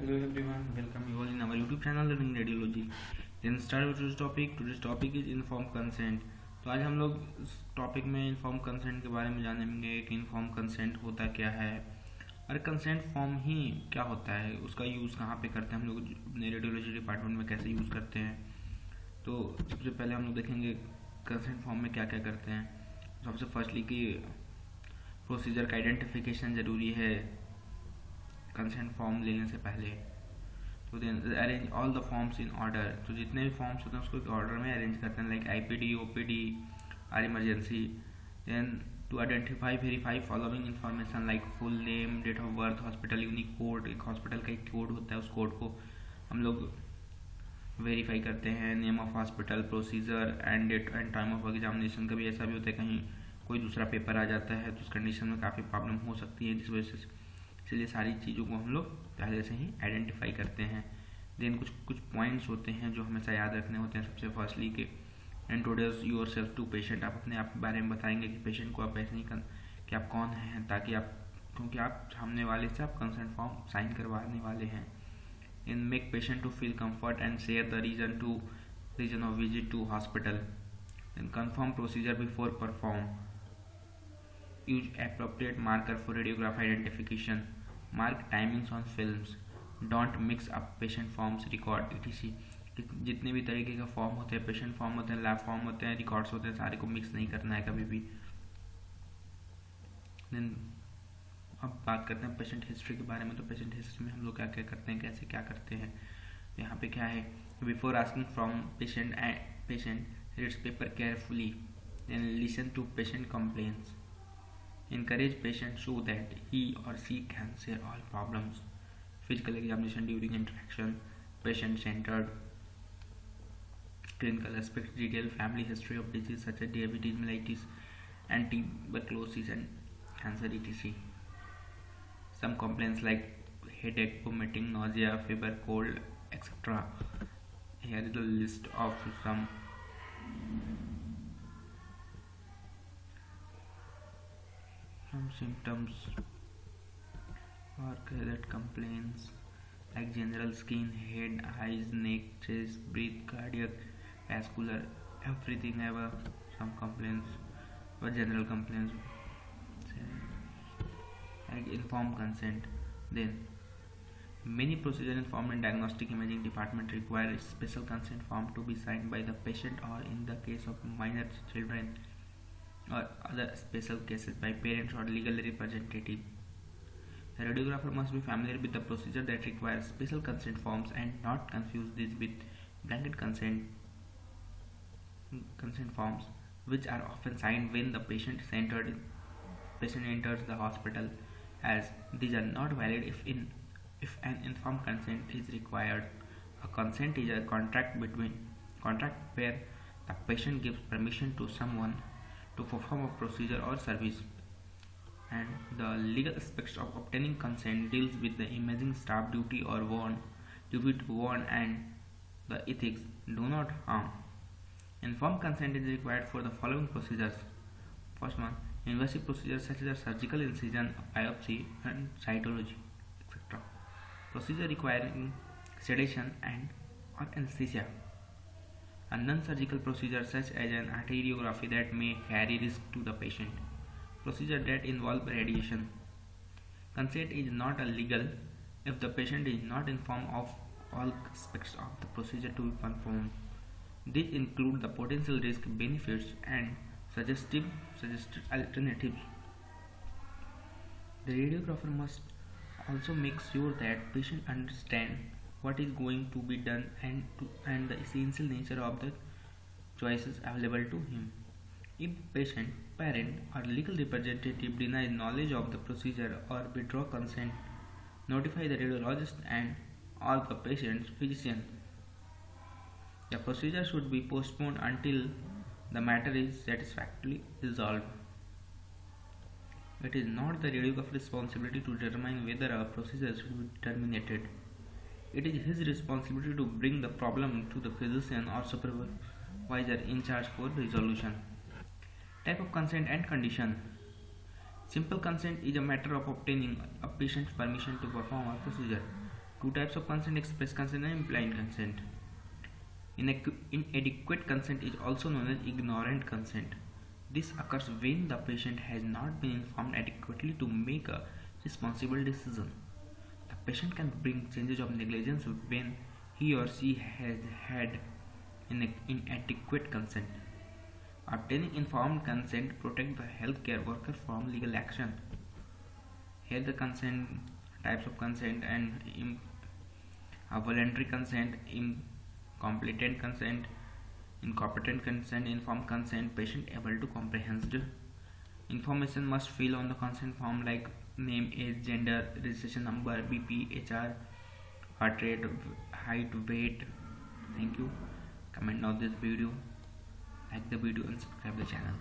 Hello everyone, welcome you all in our YouTube channel Learning Radiology. Then start with today's topic. Today's topic is informed consent. तो आज हम लोग इस topic में inform consent के बारे में जानेंगे कि इन्फॉर्म कंसेंट होता क्या है और कंसेंट फॉर्म ही क्या होता है, उसका यूज़ कहाँ पे करते हैं हम लोग अपने रेडियोलॉजी डिपार्टमेंट में कैसे यूज़ करते हैं। तो सबसे पहले हम लोग देखेंगे कंसेंट फॉर्म में क्या क्या करते हैं। सबसे फर्स्टली कि प्रोसीजर का आइडेंटिफिकेशन ज़रूरी है कंसेंट फॉर्म लेने से पहले। तो then arrange all the forms in order, तो जितने भी फॉर्म्स होते हैं उसको एक ऑर्डर में अरेंज करते हैं, लाइक आईपीडी, ओपीडी और emergency. Then to identify verify following information like full name, date of birth, hospital unique code, एक हॉस्पिटल का एक कोड होता है, उस कोड को हम लोग वेरीफाई करते हैं। Name of hospital, procedure and date and time of examination. कभी ऐसा भी होता है कहीं कोई दूसरा पेपर आ जाता है तो उस कंडीशन में काफ़ी प्रॉब्लम हो सकती है, जिस वजह से इसलिए सारी चीज़ों को हम लोग पहले से ही आइडेंटिफाई करते हैं। देन कुछ पॉइंट्स होते हैं जो हमेशा याद रखने होते हैं। सबसे फर्स्टली कि introduce yourself to patient, आप अपने आप के बारे में बताएंगे कि पेशेंट को आप ऐसे नहीं कि आप कौन हैं, ताकि आप क्योंकि आप सामने वाले से आप कंसेंट फॉर्म साइन करवाने वाले हैं। In make patient to feel comfort and share the reason of visit to hospital. Then confirm procedure before perform. Use appropriate marker for radiograph identification. Mark timings on films. Don't mix up patient forms, record etc. जितने भी तरीके का form होते हैं, patient form होते हैं, lab form होते हैं, रिकॉर्ड्स होते हैं, सारे को मिक्स नहीं करना है कभी भी। देन अब बात करते हैं पेशेंट हिस्ट्री के बारे में। तो पेशेंट हिस्ट्री में हम लोग क्या क्या करते हैं, कैसे क्या करते हैं। तो यहाँ पे क्या है, before asking from patient reads paper carefully, then listen to patient complaints. Encourage patient so that he or she can share all problems. Physical examination during interaction, patient centered. Clinical aspects detail family history of disease such as diabetes, mellitus, and tuberculosis and cancer etc. Some complaints like headache, vomiting, nausea, fever, cold, etc. Here is a list of some symptoms or that complaints like general skin, head, eyes, neck, chest, breath, cardiac, vascular, everything have some complaints or general complaints like informed consent. Then many procedures in form and diagnostic imaging department require a special consent form to be signed by the patient, or in the case of minor children or other special cases by parents or legal representative. The radiographer must be familiar with the procedure that requires special consent forms and not confuse these with blanket consent forms, which are often signed when the patient enters the hospital, as these are not valid if an informed consent is required. A consent is a contract where the patient gives permission to someone to perform a procedure or service, and the legal aspects of obtaining consent deals with the imaging staff duty to warn and the ethics do not harm. Informed consent is required for the following procedures. First one, invasive procedures such as surgical incision, biopsy and cytology, etc. Procedure requiring sedation and or anesthesia. A non-surgical procedure such as an arteriography that may carry risk to the patient. Procedure that involve radiation. Consent is not illegal if the patient is not informed of all aspects of the procedure to be performed. These include the potential risk, benefits, and suggested alternatives. The radiographer must also make sure that patient understand what is going to be done and the essential nature of the choices available to him. If patient, parent or legal representative denies knowledge of the procedure or withdraw consent, notify the radiologist and or the patient's physician. The procedure should be postponed until the matter is satisfactorily resolved. It is not the radiographer's responsibility to determine whether a procedure should be terminated. It is his responsibility to bring the problem to the physician or supervisor in charge for resolution. Type of consent and condition. Simple consent is a matter of obtaining a patient's permission to perform a procedure. Two types of consent: express consent and implied consent. Inadequate consent is also known as ignorant consent. This occurs when the patient has not been informed adequately to make a responsible decision. The patient can bring charges of negligence when he or she has had inadequate consent. Obtaining informed consent protects the healthcare worker from legal action. Here the consent types of consent and voluntary consent, incompetent consent, incompetent consent, informed consent. Patient able to comprehend information must fill on the consent form like name, age, gender, registration number, BP, HR, heart rate, height, weight. Thank you. Comment on this video, like the video and subscribe the channel.